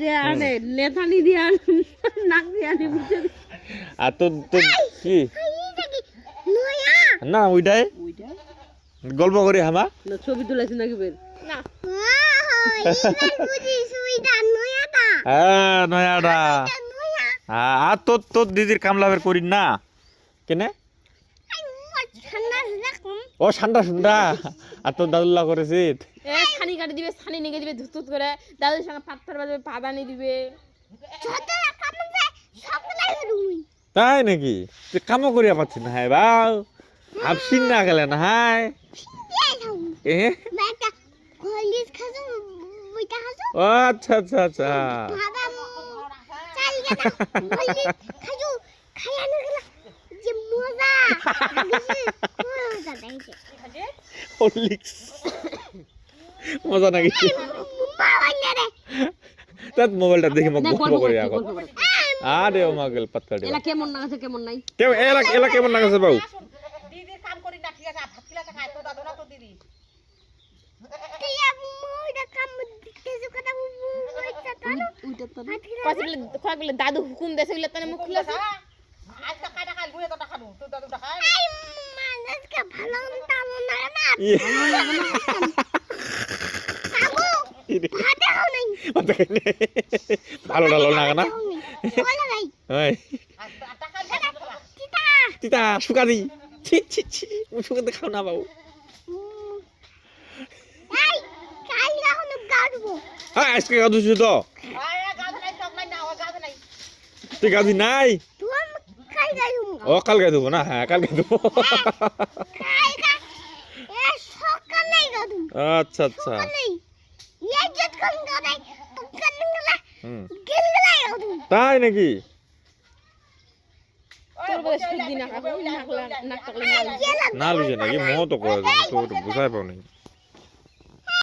যে আনে লেথানি দিয়া নাক দিয়া নি বুঝে আর তো তো কি না ওইটাই গল্প করি হামা না ছবি তুলাইছ নাকি বের না হ্যাঁ নয়াটা আর তোর তোর দিদির কামলা বের করি না কেনে ও ঠান্ডা ঠান্ডা আর তোর দাদুল্লাহ করেছি ছানি কাটি দিবে ছানি নিয়ে দিবে ধুত করে দাদুর সঙ্গে পাথর বাজবে পাদানি দিবে তাই নাকি তুই কামও করিয়া পাচ্ছি না হ্যাঁ বাউ আপসিন না গেলে না হাই ও আচ্ছা আচ্ছা আচ্ছা মজা নাকি তাত মোবাইলটা দেখি মোক গল্প করি এখন আরে ও মাগল পাত্তা দে এলা কেমন লাগাছে কেমন নাই কেমন এলা কেমন লাগাছে বাবু দিদির কাম করি না ঠিক আছে ভাত খিলাতে খায় তো দাদু না তো দিদি দাদু হুকুম দেছে তানে মুখ খুলেছে আজকে কাটা খাই গুয়ে তো খাবো তো দাদু খায় ভালো ডালো না না তিতা শুকা দি ছি ছি ছি শুকাতে খাও না বাবু হ্যাঁ আজকে গাধু ছিল তো তুই গাধি নাই ও কাল গাই দেবো না হ্যাঁ কাল গাই দেবো আচ্ছা আচ্ছা তাই নাকি না লুজে নাকি মো তো বুঝাই পাও নাকি